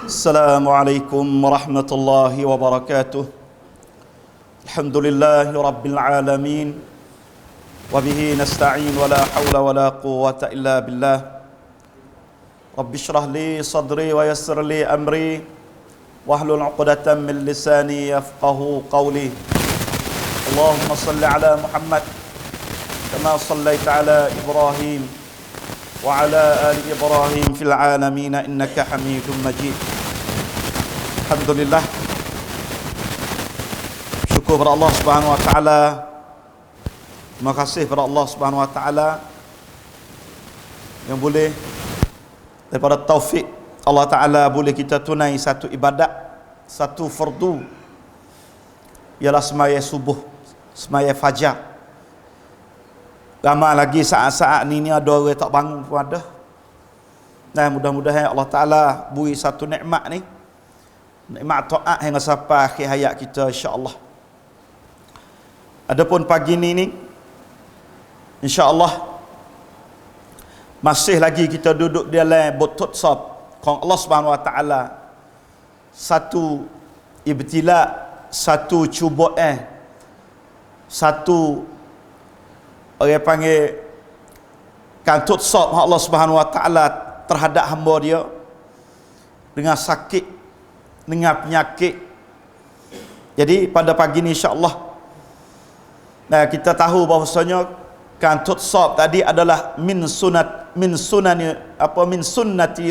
Assalamualaikum warahmatullahi wabarakatuh. Alhamdulillahi rabbil alamin. Wa bihi nasta'in wa la hawla wa la quwwata illa billah. Rabbi shrah li sadri wa yassir li amri wahlul 'uqdatam min lisani yafqahu qawli. Allahumma salli ala Muhammad kama sallaita ala Ibrahim wa ala ali Ibrahim fil alamin innaka Hamidum Majid. Alhamdulillah, syukur kepada Allah Subhanahu wa taala. Terima kasih kepada Allah Subhanahu wa taala yang boleh daripada taufik Allah taala boleh kita tunai satu ibadat, satu fardu, ialah sembahyang subuh, sembahyang fajar. Ramai lagi saat-saat ni ada orang tak bangun pun ada. Nah, mudah-mudahan Allah Ta'ala beri satu nikmat ni, nikmat taat hingga sampai akhir hayat kita insya-Allah. Adapun pagi ni insya-Allah masih lagi kita duduk di dalam butut sab kong Allah Subhanahu wa taala. Satu ibtila, satu cubaan, satu orang panggil kantut sab Allah Subhanahu wa taala terhadap hamba dia dengan sakit, dengan penyakit. Jadi pada pagi ni insya-Allah kita tahu bahawasanya kantut sab tadi adalah min sunnati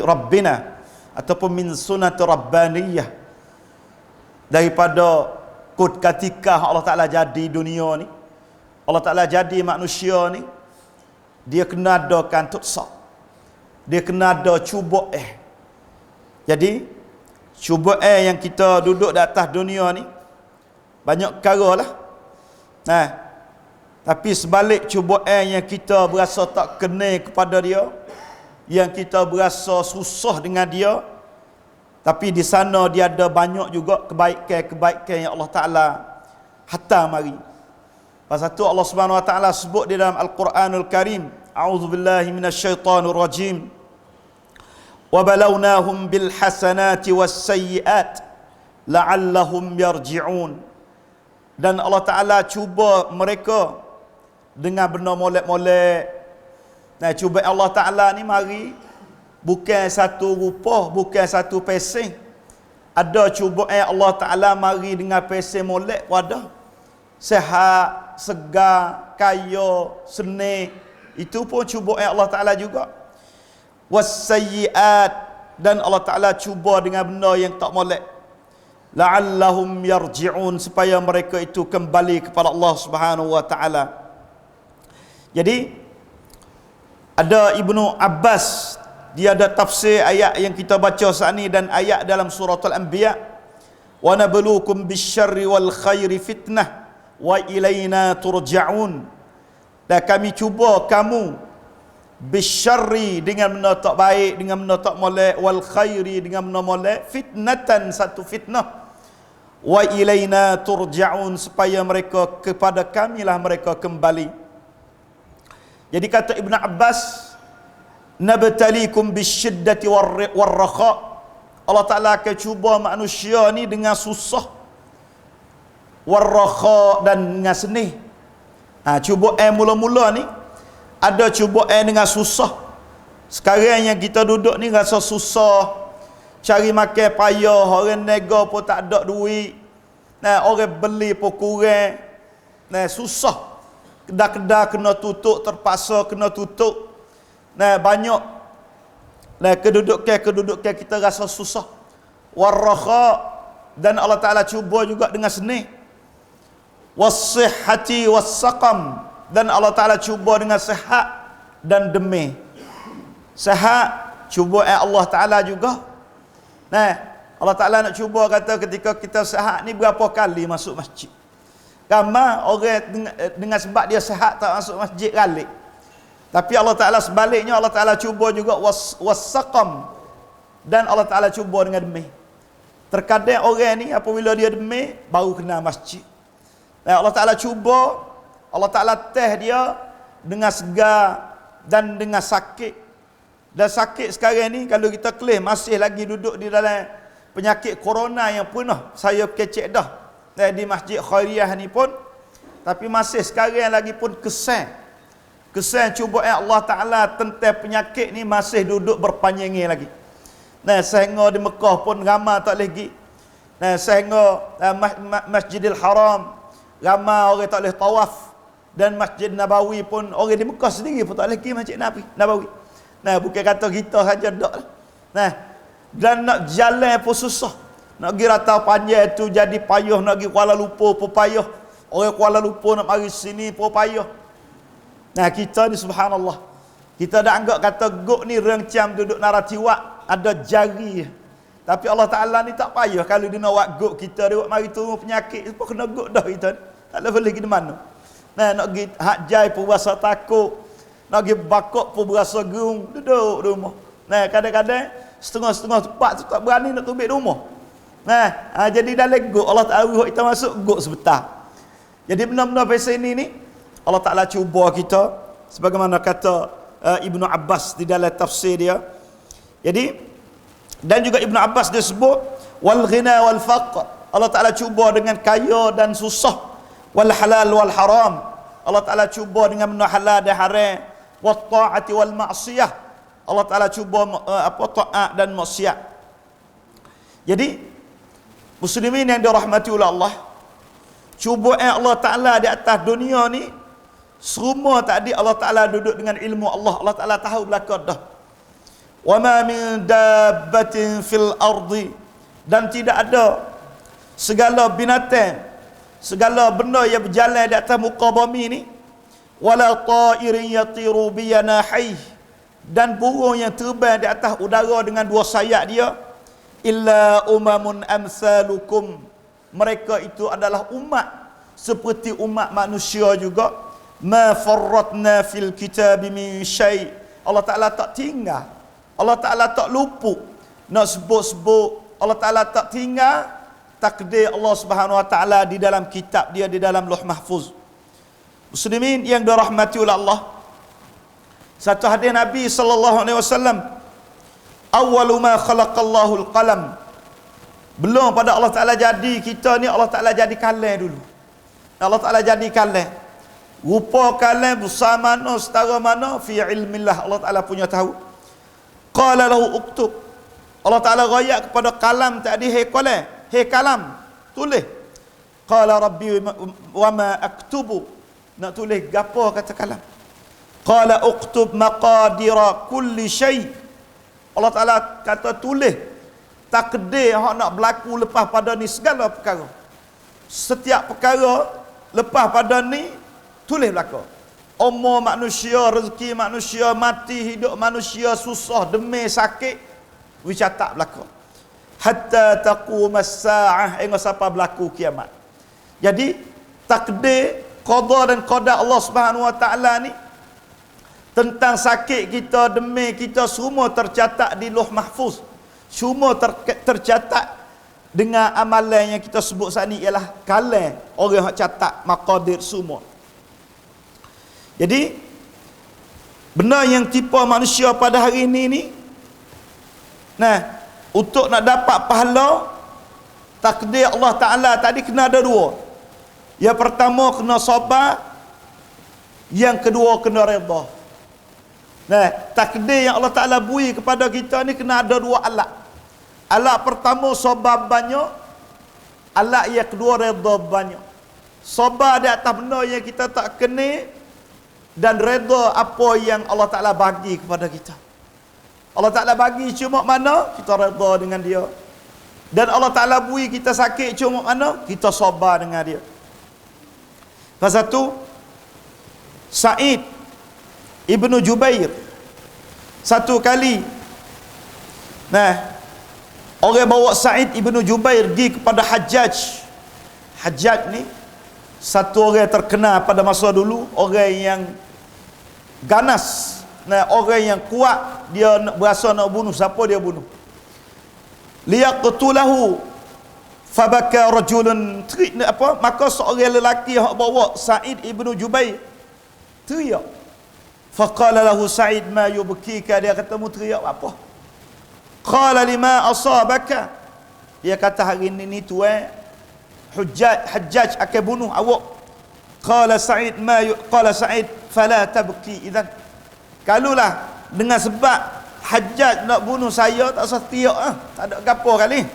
rabbina ataupun min sunnati rabbaniyah, daripada kod ketika Allah Taala jadi dunia ni, Allah Ta'ala jadi manusia ni, dia kena ada kantut sab, dia kena ada cubaan. Jadi cubaan yang kita duduk di atas dunia ni banyak perkara lah. Tapi sebalik cubaan yang kita berasa tak kena kepada dia, yang kita berasa susah dengan dia, tapi di sana dia ada banyak juga kebaikan-kebaikan yang Allah Ta'ala hantar mari. Pasal tu Allah Subhanahu wa taala sebut di dalam Al-Quranul Karim, a'udzubillahi minasyaitonir rajim. Wa balawnahum bil hasanati was sayyiat la'allahum yarji'un. Dan Allah Taala cuba mereka dengan benda molek-molek. Cuba Allah Taala ni mari bukan satu rupa, bukan satu pesing. Ada cubaan Allah Taala mari dengan pesing molek pada sehat, segar, kaya, seni. Itu pun cubaan Allah Ta'ala juga. Wasayyiat, dan Allah Ta'ala cuba dengan benda yang tak molek. La'allahum yarji'un, supaya mereka itu kembali kepada Allah Subhanahu wa Ta'ala. Jadi ada Ibnu Abbas, dia ada tafsir ayat yang kita baca saat ni dan ayat dalam surah Al-Anbiya. Wa nabluukum bisyarri wal khairi fitnah wa ilaina turja'un. Dan kami cuba kamu bisyarri, dengan benda tak baik, dengan benda tak molek, wal khairi, dengan benda molek, fitnatan, satu fitnah, wa ilaina turja'un, supaya mereka kepada kamilah mereka kembali. Jadi kata Ibn Abbas, nabtalikum bisyiddati warrakha. Allah Ta'ala akan cuba manusia ni dengan susah, warrakha, dan dengan seni. Cubaan mula-mula ni ada cubaan dengan susah. Sekarang yang kita duduk ni rasa susah, cari makan payah, orang nega pun tak ada duit, orang beli pun kurang, susah. Kedai-kedai kena tutup, terpaksa kena tutup. Banyak kedudukan kita rasa susah. Warrakha, dan Allah Ta'ala cuba juga dengan seni. Wassihhati wassaqam, dan Allah Ta'ala cuba dengan sihat dan demi. Sihat, cubaan Allah Ta'ala juga. Allah Ta'ala nak cuba, kata ketika kita sihat ni berapa kali masuk masjid. Ramai orang dengan sebab dia sihat tak masuk masjid kali. Tapi Allah Ta'ala sebaliknya, Allah Ta'ala cuba juga wassaqam, dan Allah Ta'ala cuba dengan demi. Terkadang orang ni apabila dia demi baru kena masjid. Allah Ta'ala cuba, Allah Ta'ala teh dia dengan segar dan dengan sakit. Dan sakit sekarang ni, kalau kita kelih masih lagi duduk di dalam penyakit corona yang pernah saya kecek dah di Masjid Khairiyah ni pun, tapi masih sekarang lagi pun kesan cuba Allah Ta'ala tentang penyakit ni masih duduk berpanjangnya lagi. Nah, sehingga di Mekah pun ramai tak lagi. Nah, sehingga Masjidil Haram ramai orang tak boleh tawaf, dan Masjid Nabawi pun orang di Mekah sendiri pun tak boleh pergi Masjid Nabawi. Nah, bukan kata kita saja dak. Nah, dan nak jalan pun susah. Nak pergi Ratau Panjang tu jadi payah, nak pergi Kuala Lumpur pun payah. Orang Kuala Lumpur nak mari sini pun payah. Nah, kita ni subhanallah. Kita dah anggap kata gok ni rencam duduk naratiwak, ada jari. Tapi Allah Ta'ala ni tak payah kalau dia nak buat gok kita, dia buat mari turun penyakit, pun kena gok dah kita. Tak boleh pergi di mana. Nah, nak pergi hak jai pun berasa takut. Nak pergi bakok pun berasa gerung, duduk di rumah. Nah, kadang-kadang setengah-setengah tempat tu tak berani nak tubik di rumah. Nah, jadi dalam gok Allah Ta'ala kita masuk gok sebentar. Jadi benar-benar pasal ini ni Allah Ta'ala cuba kita, sebagaimana kata Ibnu Abbas di dalam tafsir dia. Jadi, dan juga Ibnu Abbas dia sebut wal ghina wal faqr. Allah Ta'ala cuba dengan kaya dan susah. Wal halal wal haram. Allah Ta'ala cuba dengan benda halal dan haram. Wat ta'ati wal ma'siyah. Allah Ta'ala cuba taat dan maksiat. Jadi muslimin yang dirahmati oleh Allah, cubaan Allah Ta'ala di atas dunia ni semua tadi Allah Ta'ala duduk dengan ilmu Allah. Allah Ta'ala tahu belakang dah. Wa ma min dabbatin fil ardi, dan tidak ada segala binatang, segala benda yang berjalan di atas muka bumi ni, wala ta'irin yatiru bi yanahihi, dan burung yang terbang di atas udara dengan dua sayap dia, illa umamun amsalukum, mereka itu adalah umat seperti umat manusia juga. Ma farratna fil kitabi min syai', Allah Ta'ala tak tinggal, Allah Ta'ala tak luput nak sebut-sebut, Allah Ta'ala tak tinggal takdir Allah Subhanahu Wa Ta'ala di dalam kitab dia, di dalam Lauh Mahfuz. Muslimin yang dirahmati oleh Allah, satu hadis Nabi sallallahu alaihi wasallam, awwalu ma khalaqallahu al-qalam, belum pada Allah Ta'ala jadi kita ni, Allah Ta'ala jadi kalam dulu. Allah Ta'ala jadi kalam, rupa kalam besar mana, setara mana, fi ilmillah, Allah Ta'ala punya tahu. Qala lahu uktub, Allah Ta'ala rayak kepada kalam tadi, hey kalam, tulis. Qala rabbi wa ma aktubu, nak tulis gapo kata kalam. Qala uktub maqadira kulli syai', Allah Ta'ala kata tulis takdir hak nak berlaku lepas pada ni segala perkara. Setiap perkara lepas pada ni tulis belaka. Umur manusia, rezeki manusia, mati hidup manusia, susah, demi, sakit, wicatak belaka. Hatta taqumas sa'ah, hingga sampai berlaku kiamat. Jadi takdir, qada dan qada Allah Subhanahu Wa Ta'ala ni tentang sakit kita, demi kita, semua tercatat di Lauh Mahfuz. Semua tercatat dengan amalan yang kita sebut saat ni, ialah kalam orang yang catat maqadir semua. Jadi benda yang tipu manusia pada hari ini ni, nah, untuk nak dapat pahala takdir Allah Ta'ala tadi kena ada dua. Yang pertama kena sabar, yang kedua kena redha. Nah, takdir yang Allah Ta'ala beri kepada kita ni kena ada dua alat. Alat pertama sabar banyak, alat yang kedua redha banyak. Sabar di atas benda yang kita tak kena, dan redha apa yang Allah Ta'ala bagi kepada kita. Allah Ta'ala bagi cuma mana, kita redha dengan dia. Dan Allah Ta'ala beri kita sakit cuma mana, kita sabar dengan dia. Pasal tu Sa'id Ibnu Jubair satu kali, nah, orang bawa Sa'id Ibnu Jubair pergi kepada Hajjaj. Hajjaj ni satu orang terkenal pada masa dulu, orang yang ganas, nah, orang yang kuat, dia berasa nak bunuh siapa dia bunuh. Liyaqtulahu fabaka rajulun, maka seorang lelaki yang bawa Sa'id Ibnu Jubair teriak. Faqala lahu Sa'id ma yubkika, dia kata mu teriak apa? Qala lima asabaka, dia kata hari ni tuan Hajjaj akan bunuh awak. Qala Sa'id fala tabki idzan. Kalulah dengan sebab Hajjaj nak bunuh saya, tak usah tiak tak ada gapo kali.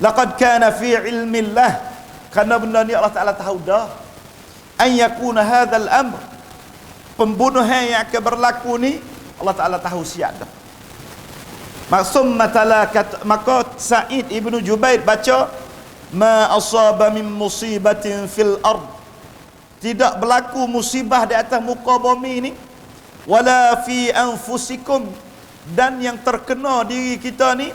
Laqad kana fi ilmillah, kerana benda ni Allah Taala tahu dah, an yakuna hadzal amr, pembunuhan yang akan berlaku ni Allah Taala tahu siap dah. Maksum maka Sa'id ibnu Jubair baca, ma asaba min musibatin fil ard, tidak berlaku musibah di atas muka bumi ni, wala fi anfusikum, dan yang terkena diri kita ni,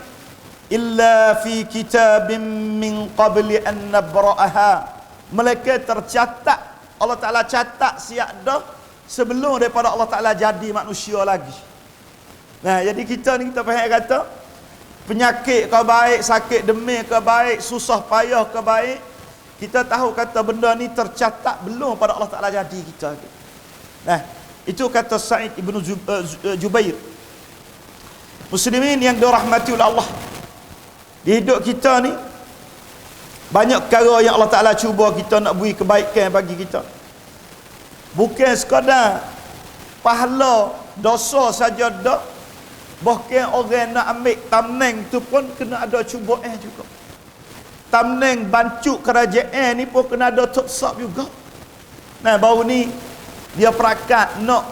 illa fi kitabim min qabli an nabra'aha, mereka tercatat, Allah Ta'ala catat siap dah sebelum daripada Allah Ta'ala jadi manusia lagi. Nah, jadi kita ni kita faham kata penyakit ke baik, sakit demam ke baik, susah payah ke baik, kita tahu kata benda ni tercatat belum pada Allah Ta'ala jadi kita. Nah, itu kata Sa'id ibnu Jubair. Muslimin yang dirahmati oleh Allah, di hidup kita ni banyak perkara yang Allah Ta'ala cuba kita nak beri kebaikan bagi kita. Bukan sekadar pahala dosa saja dah, bahkan orang nak ambil tamneng tu pun kena ada cubaan juga. Tamneng bancuk kerajaan ni pun kena ada tuksab juga. Nah, baru ni dia perakat nak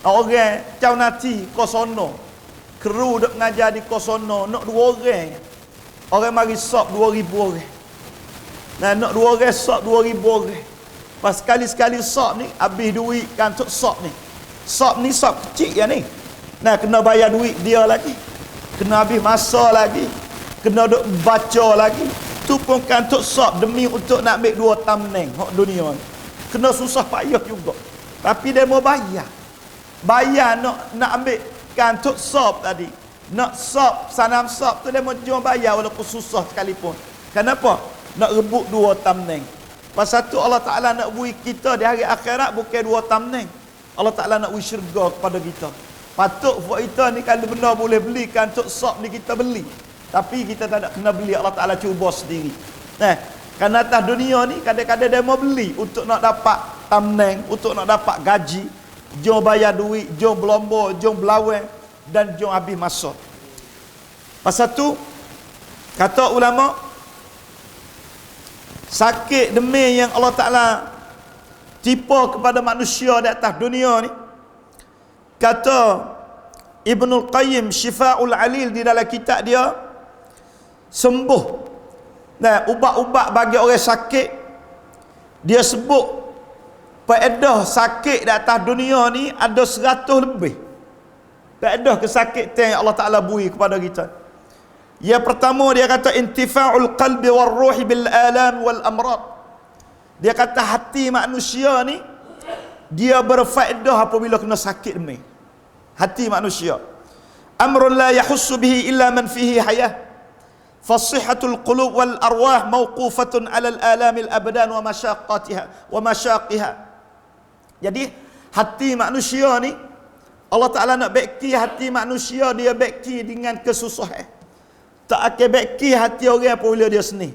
orang caw nanti kosono, kru duk ngajar di kosono, nak 2 orang. Orang mari sop 2,000 orang. Nah, nak 2 orang sop 2,000 orang. Pas sekali-sekali sop ni habis duit kan untuk sop ni. Sop ni sop kecil ya ni. Nah, kena bayar duit dia lagi. Kena habis masa lagi. Kena duk baca lagi. Tu pun kan untuk sop demi untuk nak ambil 2 tamneng hak dunia ni. Kena susah payah juga. Tapi dia mau bayar. Bayar nak ambil kan untuk sop tadi. Nak sop, sanam sop tu dia mau jual bayar walaupun susah sekalipun. Kenapa? Nak rebut 2 tamneng. Pasal tu Allah Ta'ala nak beri kita di hari akhirat bukan 2 tamneng. Allah Ta'ala nak beri syurga kepada kita. Patut buat kita ni kalau benda boleh belikan untuk sop ni kita beli. Tapi kita tak nak kena beli, Allah Ta'ala cuba sendiri. Kerana atas dunia ni kadang-kadang dia mau beli untuk nak dapat tamneng, untuk nak dapat gaji, jom bayar duit, jom berlomba, jom berlawan, dan jom habis masa. Pasal tu kata ulama, sakit demam yang Allah Ta'ala tipu kepada manusia di atas dunia ni, kata Ibnul Qayyim Syifa'ul Alil di dalam kitab dia, sembuh. Nah, ubat-ubat bagi orang sakit, dia sebut faedah sakit di atas dunia ni ada 100 lebih. Faedah kesakitan yang Allah Ta'ala beri kepada kita. Yang pertama dia kata intifa'ul qalbi wal ruhi bil alam wal amrad. Dia kata hati manusia ni dia berfaedah apabila kena sakit demam. Hati manusia. Amrun la yahussu bihi illa man fihi hayah. Fasihatul qulub wal arwah mawqufatun 'ala al alamil abdan wa masyaqiha. Jadi hati manusia ni Allah Ta'ala nak beki hati manusia, dia beki dengan kesusahan. Tak akan beki hati orang apabila dia senang.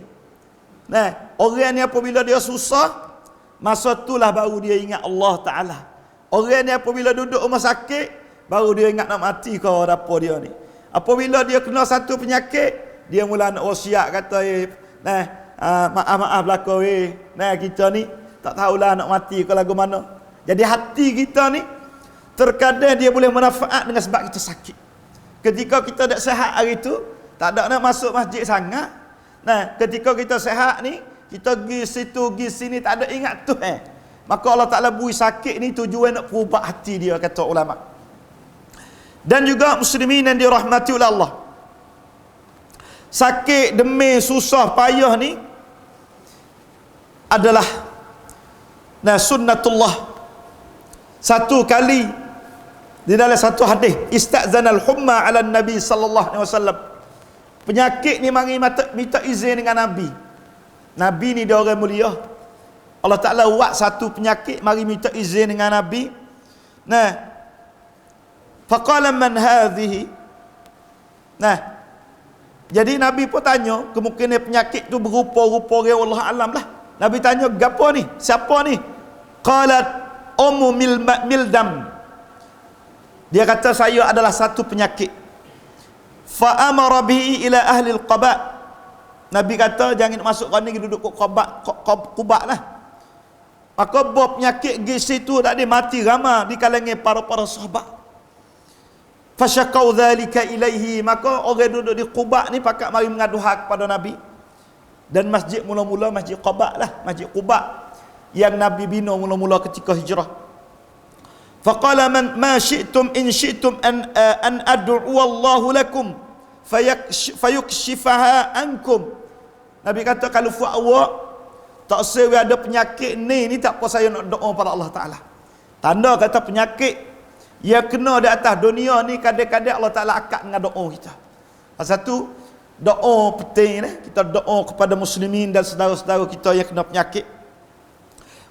Nah, orang ni apabila dia susah, masa itulah baru dia ingat Allah Ta'ala. Orang ni apabila duduk rumah sakit, baru dia ingat nak mati kau apa dia ni. Apabila dia kena satu penyakit, dia mula nak wasiat kata, maaf belakang nah kita ni tak tahulah nak mati ke lagu mana. Jadi hati kita ni terkadang dia boleh manfaat dengan sebab kita sakit. Ketika kita tak sihat hari tu, tak ada nak masuk masjid sangat. Nah, ketika kita sihat ni, kita pergi situ, pergi sini, tak ada ingat tu maka Allah Ta'ala beri sakit ni tujuan nak perubah hati dia, kata ulama. Dan juga muslimin yang dirahmati oleh Allah, sakit, demam, susah, payah ni adalah sunnatullah. Satu kali di dalam satu hadis, istazanal humma ala Nabi sallallahu alaihi wasallam. Penyakit ni mari minta izin dengan Nabi. Nabi ni dia orang mulia. Allah Ta'ala buat satu penyakit mari minta izin dengan Nabi. Nah, faqala man hadhihi. Nah, Jadi Nabi pun tanya, kemungkinan penyakit tu berupa-rupa orang, Allah alam lah. Nabi tanya, gapo ni? Siapa ni? Qalat Ummu Mildam. Dia kata, saya adalah satu penyakit. Fa amara bihi ila ahli al-Quba. Nabi kata, jangan masuk kau ni duduk Quba lah. Maka bawa penyakit di situ tak ada mati ramai di kalangan para sahabat. Fasyakau dhalika ilaihi. Maka orang duduk di Quba ni pakat mari mengadu hak kepada Nabi. Dan masjid mula-mula masjid Quba lah, masjid Quba yang Nabi bina mula-mula ketika hijrah. Faqala man ma syi'tum in syi'tum an ad'u Allahu lakum fayukshifaha ankum. Nabi kata, kalau fuak awak tak sewi ada penyakit ni tak apa saya nak doa pada Allah Taala. Tanda kata penyakit yang kena di atas dunia ni kadang-kadang Allah Taala akad dengan doa kita. Pasal tu doa penting ni, kita doa kepada muslimin dan saudara-saudara kita yang kena penyakit.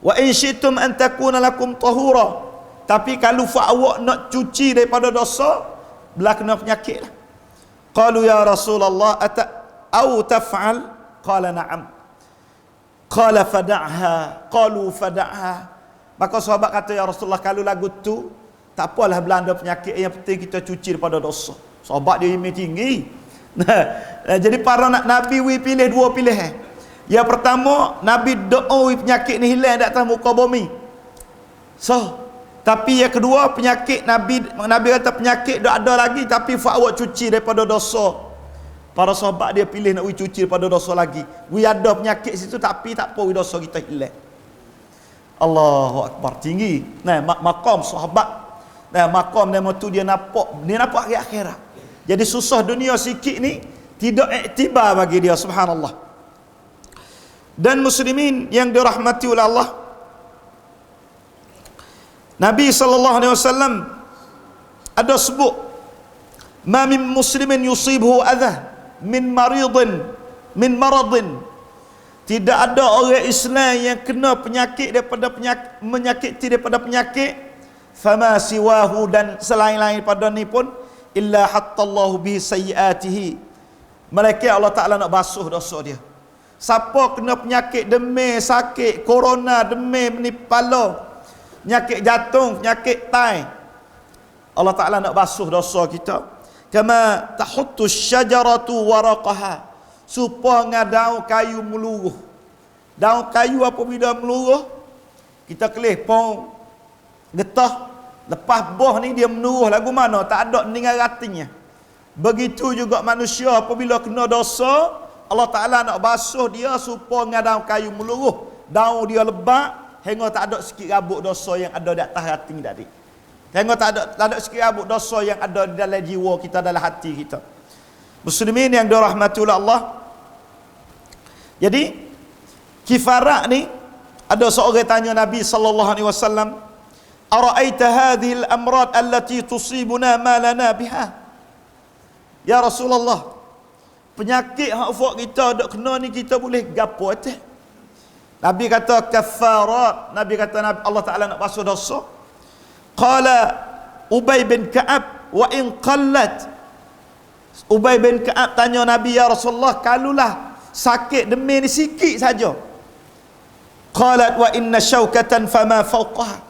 Wa in syi'tum an takuna lakum tahura. Tapi kalau awak nak cuci daripada dosa, belah kena penyakit lah. Qalu ya Rasulullah au taf'al? Qala na'am. Qala fada'ha. Qalu fada'ha. Maka sahabat kata, ya Rasulullah, kalau lagu tu tak apalah belanda penyakit, yang penting kita cuci daripada dosa. Sahabat dia ilmu tinggi. Jadi para Nabi pilih dua pilihan. Yang pertama, Nabi doa penyakit ni hilang di atas muka bumi. Tapi yang kedua, penyakit Nabi kata penyakit dah ada lagi, tapi awak cuci daripada dosa. Para sahabat dia pilih nak cuci daripada dosa lagi. Ada penyakit situ tapi tak apa dosa kita hilang. Allahu Akbar, tinggi. Nah, maqam sahabat. Nah, maqam nama tu dia nampak hari akhirat. Jadi susah dunia sikit ni tidak iktibar bagi dia, subhanallah. Dan muslimin yang dirahmati oleh Allah, Nabi SAW ada sebut, ma min muslimin yusibhu adha min maradin. Tidak ada orang Islam yang kena penyakit daripada penyakit fama siwahu, dan selain-lain pada ni pun, illa hattallahu bihi sayyiatihi. Mereka Allah Ta'ala nak basuh dosa dia. Siapa kena penyakit demam, sakit, corona, demam ni kepala, penyakit jantung, penyakit tai, Allah Ta'ala nak basuh dosa kita. Kama tahuttu syajaratu waraqaha, supaya daun kayu meluruh. Daun kayu apabila meluruh, kita kelih pong getah, lepas buah ni dia meluruh lagu mana, tak ada meninggal ratinya. Begitu juga manusia apabila kena dosa, Allah Ta'ala nak basuh dia supaya daun kayu meluruh. Daun dia lebat hingga tak ada sikit rabuk dosa yang ada di atas hati tadi. Hingga tak ada sikit rabuk dosa yang ada di dalam jiwa kita, dalam hati kita. Muslimin yang dirahmati oleh Allah. Jadi kifarat ni, ada seorang tanya Nabi sallallahu alaihi wasallam, "Ara'aita hadhihi al-amrad allati tusibuna ma lana biha?" Ya Rasulullah, penyakit hak fak kita dak kena ni kita boleh gapo atas? Nabi kata kafarat. Nabi kata Allah Taala nak basuh dosa. Qala Ubay bin Ka'ab wa in qallat. Ubay bin Ka'ab tanya Nabi, ya Rasulullah, kalulah sakit demam ni sikit saja. Qalat wa inna syaukatan fama fawqaha.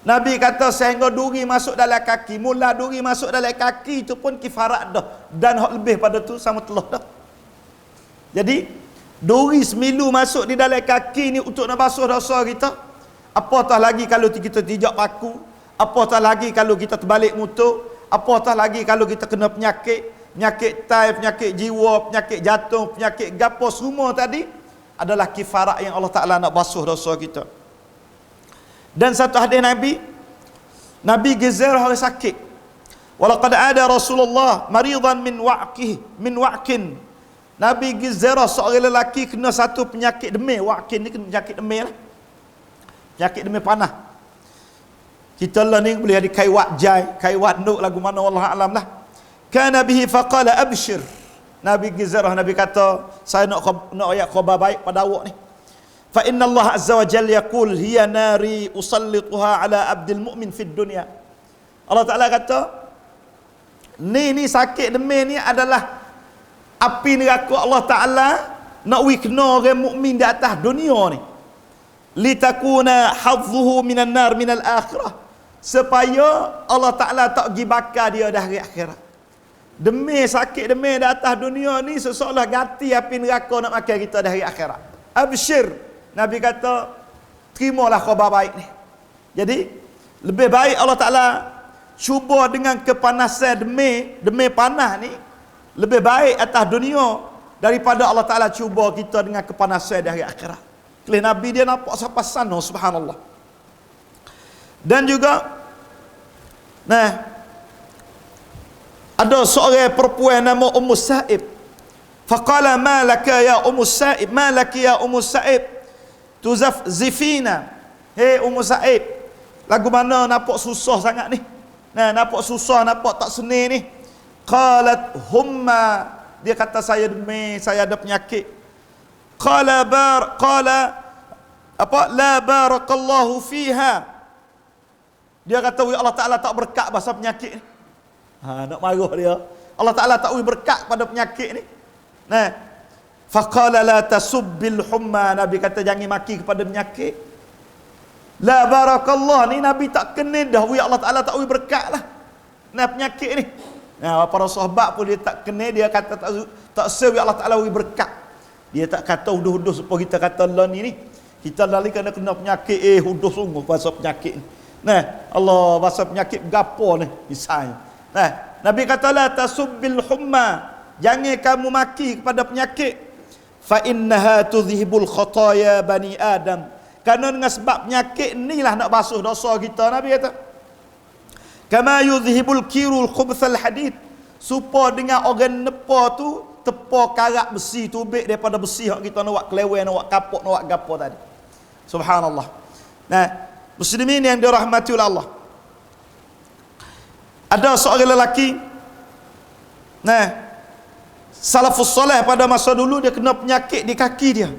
Nabi kata sehingga duri masuk dalam kaki, mula duri masuk dalam kaki itu pun kifarat dah, dan hak lebih pada tu sama telah dah. Jadi duri semilu masuk di dalam kaki ni untuk nak basuh dosa kita. Apatah lagi kalau kita tidak paku, apatah lagi kalau kita terbalik mutu, apatah lagi kalau kita kena penyakit tai, penyakit jiwa, penyakit jantung, penyakit gapo semua tadi adalah kifarat yang Allah Ta'ala nak basuh dosa kita. Dan satu hadis Nabi gezer orang sakit. Walaqad ada Rasulullah maridan min wa'kin. Nabi gezer seorang lelaki kena satu penyakit demam. Wa'kin ni kena penyakit demam lah. Penyakit demam panah. Kita lah ni boleh ada kaiwat jai, kaiwat nuk lagu mana wallahu alam lah. Kana bihi faqala abshir. Nabi gezer, Nabi kata, saya nak ayat khabar baik pada awak ni. Fa inna Allah azza wa jalla yaqul hiya nari usallituha ala abdil mu'min fid dunya. Allah Ta'ala kata, ni sakit demam ni adalah api neraka Allah Taala nak kena orang mukmin di atas dunia ni, litakuna hadzuhu minan nar minal akhirah, supaya Allah Taala tak pergi bakar dia dah hari akhirat. Demi sakit demi di atas dunia ni seolah ganti api neraka nak makan kita dah hari akhirat. Absyir, Nabi kata terimalah khabar baik ni. Jadi lebih baik Allah Taala cuba dengan kepanasan demi panas ni, lebih baik atas dunia daripada Allah Taala cuba kita dengan kepanasan dari akhirat. Kelih Nabi dia nampak sampai sana, subhanallah. Dan juga ada seorang perempuan nama Ummu Sa'ib. Faqala ma laka ya Ummu Sa'ib, ma laki ya Ummu Sa'ib tuzafzifina. Hei Ummu Sa'ib, lagu mana nampak susah sangat ni? Nampak susah, nampak tak seni ni. Qalat humma, dia kata saya demam, saya ada penyakit. Qala la barakallahu fiha. Dia kata Allah Taala tak berkat pasal penyakit ni. Nak marah dia. Allah Taala tak berkat pada penyakit ni. Faqala la tasubbil humma, Nabi kata jangan maki kepada penyakit. La barakallah ni Nabi tak kena dah, Allah Taala tak berkat lah penyakit ni. Para sahabat pun dia tak kena, dia kata tak sewi Allah Taala berkat. Dia tak kata huduh-huduh supaya kita kata Allah ni kita lali kena penyakit, huduh sungguh pasal penyakit ni. Allah pasal penyakit gapo ni misalnya. Nabi kata la tasubbil humma, jangan kamu maki kepada penyakit. Fa innaha tudhibul khataya bani Adam, kerana dengan sebab penyakit inilah nak basuh dosa kita. Nabi kata kama yudhibul kirul khubthal hadid, supaya dengan orang nepa tu tepa karat besi tu ubik daripada besi hak kita nak buat kelewen, nak buat kapok, nak buat gapo tadi. Subhanallah. Muslimin yang dirahmati oleh Allah, ada seorang lelaki salafus soleh pada masa dulu, dia kena penyakit di kaki dia.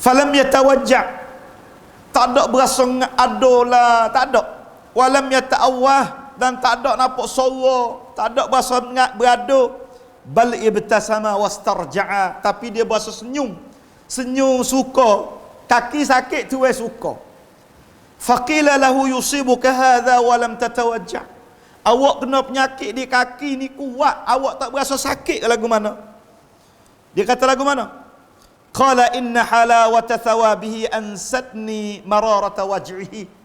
Falam yatawajja, tak ada berasa adolah, tak ada. Walam yata'awwah, dan tak ada nampak suara, tak ada berasa berado. Bal ibtasama wastarja'a, tapi dia berasa senyum suka. Kaki sakit tu suka. Faqila lahu yusibuka hadha walam tatawajja, awak kena penyakit di kaki ni kuat, awak tak berasa sakit lagu mana? Dia kata lagu mana? Qala inna halawata thawabihi ansatni mararata waj'ihi.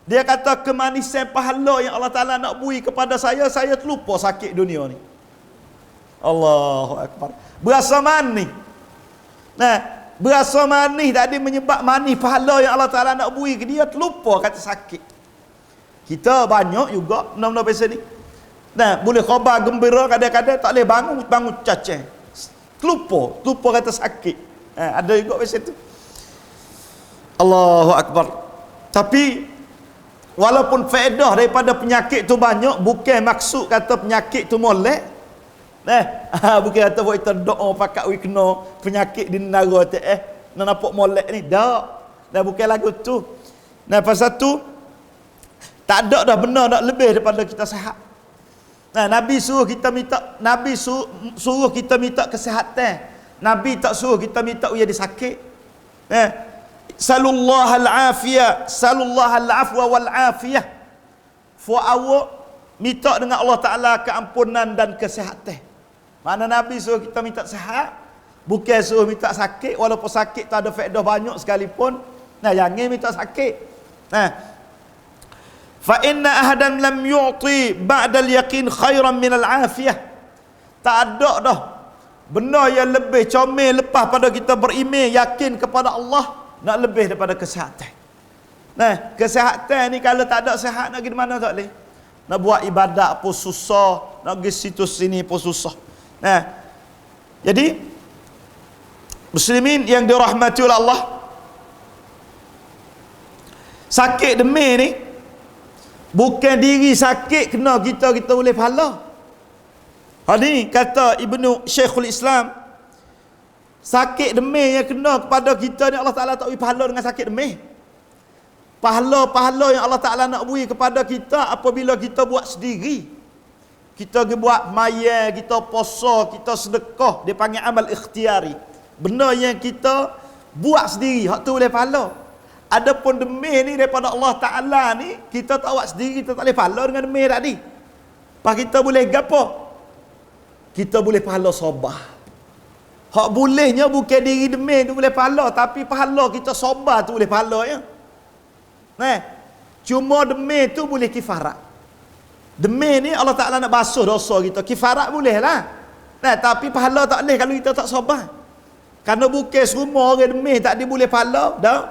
Dia kata kemanisan pahala yang Allah Taala nak beri kepada saya terlupa sakit dunia ni. Allahu akbar. Berasa manis. Berasa manis tadi menyebab manis pahala yang Allah Taala nak beri ke dia, terlupa kata sakit. Kita banyak juga benda-benda biasa ni. Boleh khabar gembira, kadang-kadang tak boleh bangun cacing. Terlupa kata sakit. Ada juga macam tu. Allahu akbar. Tapi walaupun faedah daripada penyakit tu banyak, bukan maksud kata penyakit tu molek. Bukan kata buat kita doa pakat kena penyakit di negara tu nak nampak molek ni. Dah bukan lagu tu. Pasal tu tak ada dah benda nak lebih daripada kita sihat. Nabi suruh kita minta, Nabi suruh kita minta kesihatan. Nabi tak suruh kita minta jadi sakit. Sallallahu al-afiyah, sallallahu al-afwa wal-afiyah. Awak minta dengan Allah Taala keampunan dan kesihatan. Mana Nabi suruh kita minta sihat, bukan suruh minta sakit. Walaupun sakit tak ada faedah banyak sekalipun, jangan minta sakit. Fa inna ahadan lam yu'ti ba'da al-yaqin khairan min al-afiyah. Tak ada dah benda yang lebih comel lepas pada kita beriman, yakin kepada Allah, nak lebih daripada kesihatan. Kesihatan ni kalau tak ada sihat nak pergi mana tak boleh. Nak buat ibadat pun susah, nak pergi situ sini pun susah. Jadi muslimin yang dirahmati oleh Allah, sakit demam ni bukan diri sakit kena kita boleh pahala. Ni kata Ibnu Syekhul Islam, sakit demam yang kena kepada kita ni Allah Taala tak beri pahala dengan sakit demam. Pahala yang Allah Taala nak beri kepada kita apabila kita buat sendiri. kita pergi buat maya, kita puasa, kita sedekah, dia panggil amal ikhtiari. Benda yang kita buat sendiri, hak tu boleh pahala. Adapun demih ni daripada Allah Taala ni, kita tak buat sendiri, kita tak boleh pahala dengan demih tadi. Pak kita boleh gapo? Kita boleh pahala sabar. Hak bolehnya bukan diri demih tu boleh pahala, tapi pahala kita sabar tu boleh pahala ya. Nah, cuma demih tu boleh kifarat. Demih ni Allah Ta'ala nak basuh dosa kita. Kifarat boleh lah. Nah, tapi pahala tak boleh kalau kita tak sabar. Kerana bukan serumah orang demih tak boleh pahala. Dah.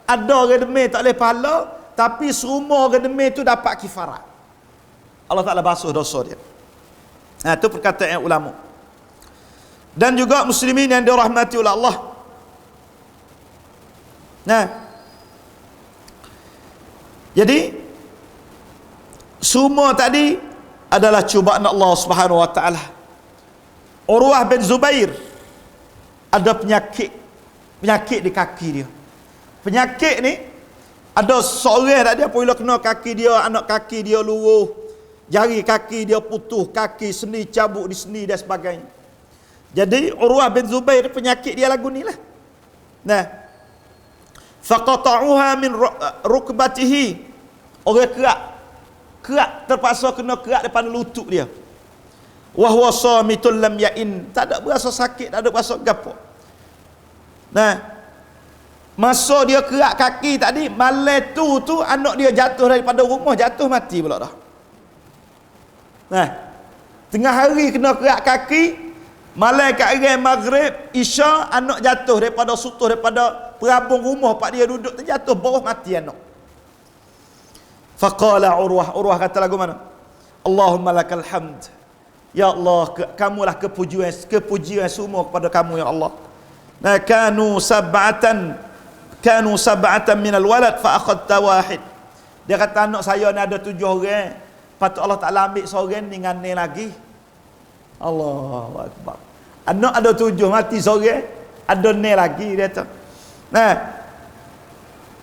Ada orang demih tak boleh pahala. Tapi serumah orang demih tu dapat kifarat. Allah Ta'ala basuh dosa dia. Nah, itu perkataan ulama. Dan juga muslimin yang dirahmati oleh Allah. Nah. Jadi semua tadi adalah cubaan Allah Subhanahu wa taala. Urwah bin Zubair ada penyakit di kaki dia. Penyakit ni ada seorang tadi apabila kena kaki dia, anak kaki dia luruh, jari kaki dia putus, kaki sendi cabuk di sendi dan sebagainya. Jadi Urwah bin Zubair penyakit dia lagu ni lah. Nah, faqata'uha min rukbatihi. Orang kerak terpaksa kena kerak depan lutut dia. Wa huwa samitun lam ya'in. Tak ada berasa sakit, tak ada berasa gapo. Nah, masa dia kerak kaki tadi, malam tu anak dia jatuh daripada rumah, jatuh mati pula dah. Nah, tengah hari kena kerak kaki, malam kat hari maghrib, isya, anak jatuh daripada sutuh daripada perabung rumah pak dia duduk terjatuh bawah, mati anak. Faqala Urwah kata lagu mana? Allahumma lakal hamd. Ya Allah, kamulah kepujian semua kepada kamu ya Allah. Nah, kanu sab'atan min alwalad fa akhadta wahid. Dia kata anak saya ni ada 7 orang. Patut Allah Taala ambil seorang ni dengan ni lagi. Allahu akbar. Anak ada 7 mati seorang, ada ni lagi dia kata. Nah,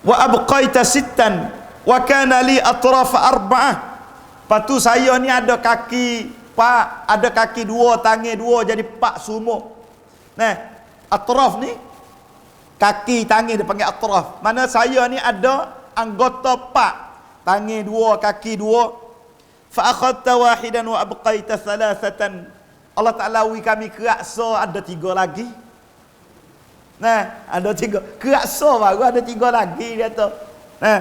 wa abqaita sittan wa kana li atraf arba'ah. Patu saya ni ada kaki 4, ada kaki 2, tangan 2, jadi 4 semua. Nah, atraf ni kaki tangan dia panggil atraf. Mana saya ni ada anggota 4, tangan 2, kaki 2. Fa akhadta wahidan wa abqaita thalathatan. Allah Taala wi kami keraksa ada 3 lagi. Nah, ada 3. Keraksa baru ada 3 lagi dia kata. Nah,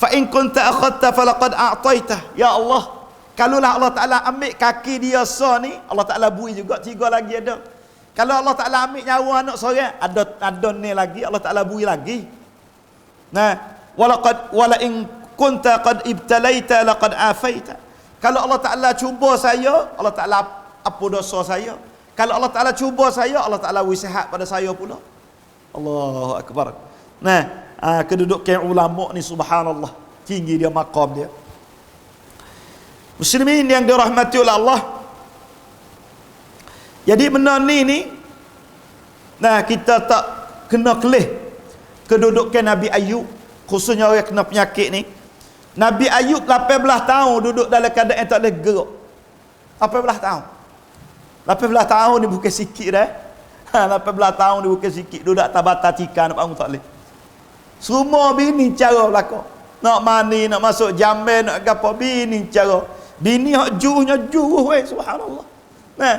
fa in kunta akhadta falaqad a'taita. Ya Allah, kalaulah Allah Taala ambil kaki dia ni, Allah Taala bui juga 3 lagi ada. Kalau Allah Taala ambil nyawa anak seorang, ada ni lagi, Allah Taala bui lagi. Nah, wala in kunta qad ibtalaita laqad afaita. Kalau Allah Taala cuba saya, Allah Taala apa dosa saya. Kalau Allah Taala cuba saya, Allah Taala bui sihat pada saya pula. Allahu akbar. Nah, kedudukan ulama ni subhanallah, tinggi dia maqam dia. Muslimin yang dirahmati oleh Allah. Jadi benda ni nah, kita tak kena kelih kedudukan Nabi Ayub, khususnya orang kena penyakit ni. Nabi Ayub 18 tahun duduk dalam keadaan tak boleh gerak. 18 tahun. 18 tahun ni bukan sikit dah. 18 tahun ni bukan sikit, duduk atas batas tikar nak bangun tak boleh. Semua bini cara belakang. Nak mani, nak masuk jamban, nak gapo, bini cara. Bini hak juruh weh, subhanallah. Nah,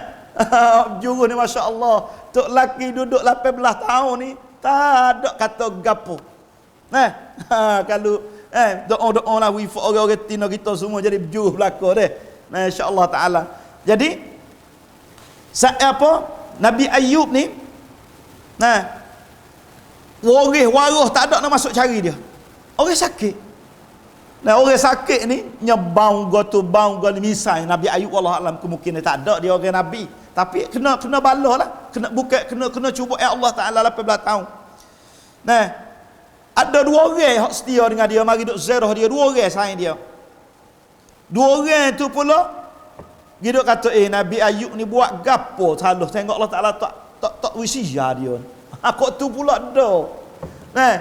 juruh ni masya-Allah. Tok laki duduk 18 tahun ni tak ada kata gapo. Nah, kalau doa-doa lah wifa orang-orang tina kita semua jadi juruh belakang deh. Nah, insya-Allah taala. Jadi apa? Nabi Ayub ni nah, waris tak ada nak masuk cari dia. Orang sakit. Nah, orang sakit ni nyebau bau misal Nabi Ayub wallahu alam kemungkinan tak ada dia orang nabi, tapi kena bala lah. Kena cuba Allah Taala 18 tahun. Nah, ada 2 orang hak setia dengan dia, mari duk ziarah dia, 2 orang sayang dia. 2 orang tu pula dia kata Nabi Ayub ni buat gapo salah, tengok Allah Taala tak wisia dia. Kok tu pula dah. Nah,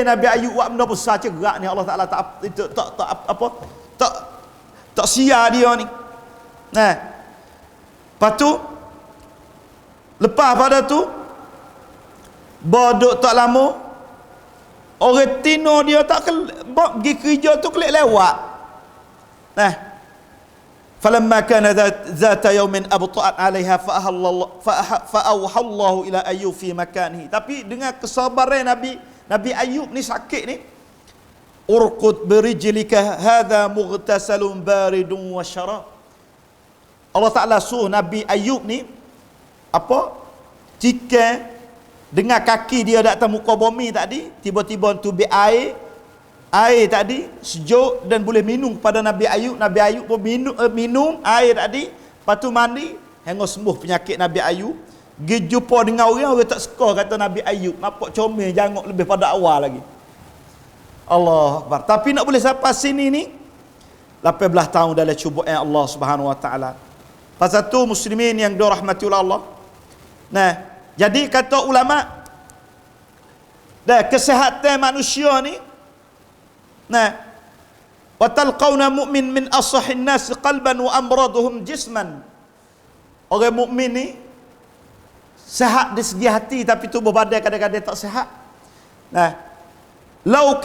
Nabi Ayub buat benda besar cerak ni, Allah Taala tak sia dia ni. Nah, lepas tu lepas pada tu bodok tak lama, orang tino dia tak pergi kerja tu kelik lewat. Nah, falamma kana zata yawmin abta'at 'alaiha fa'auhallahu ila Ayyub fi makanihi. Tapi dengan kesabaran Nabi Ayub ni sakit ni, urqud birijlika hadha mughtasalun baridun wa syarab. Allah Taala suruh Nabi Ayub ni apa? Jika dengan kaki dia di atas muka bumi tadi, tiba-tiba tubik air tadi sejuk dan boleh minum pada Nabi Ayub. Nabi Ayub pun minum air tadi, lepas tu mandi, hingga sembuh penyakit Nabi Ayub. Pergi jumpa dengan orang tak suka kata Nabi Ayub, nampak comel jangok lebih pada awal lagi. Allah Akbar. Tapi nak boleh sampai sini ni 18 tahun dalam cubaan Allah Subhanahu Wa Taala. Pasal tu muslimin yang dirahmati oleh Allah. Nah, jadi kata ulama, dah kesihatan manusia ni, nah, wa talqauna mu'min min asahhin nas qalban wa amraduhum jisman. Orang mukmin ni sihat di segi hati tapi tubuh badan kadang-kadang tak sihat. Nah, law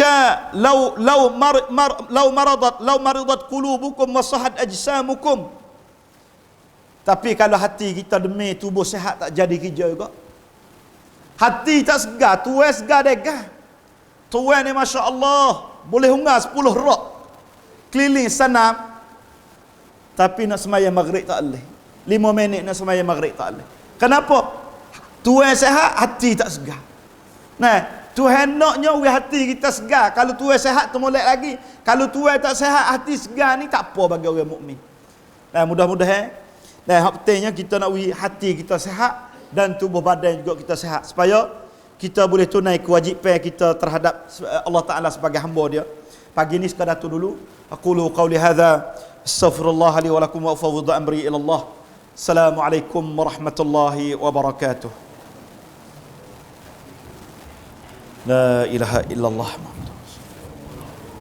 maradat qulubukum wa sahat ajsamukum. Tapi kalau hati kita demi tubuh sihat tak jadi kerja juga. Hati tak segar, tuan segar degah. Tuan ni masya-Allah boleh hungar 10 rok keliling sanam, tapi nak sembahyang maghrib tak boleh. 5 minit nak sembahyang maghrib tak boleh. Kenapa? Tuan sihat, hati tak segar. Nah, Tuhan naknya hati kita segar. Kalau tuan sihat tu molek lagi. Kalau tuan tak sihat, hati segar ni tak apa bagi orang mukmin. Nah, mudah-mudahan hak pentingnya kita nak hati kita sihat dan tubuh badan juga kita sihat supaya kita boleh tunai kewajipan kita terhadap Allah Taala sebagai hamba dia. Pagi ni sekadar tu dulu. Aqulu qawli hadza astaghfirullah li wa lakum wa afawidhu amri ila Allah. Assalamualaikum warahmatullahi wabarakatuh. La ilaha illallah.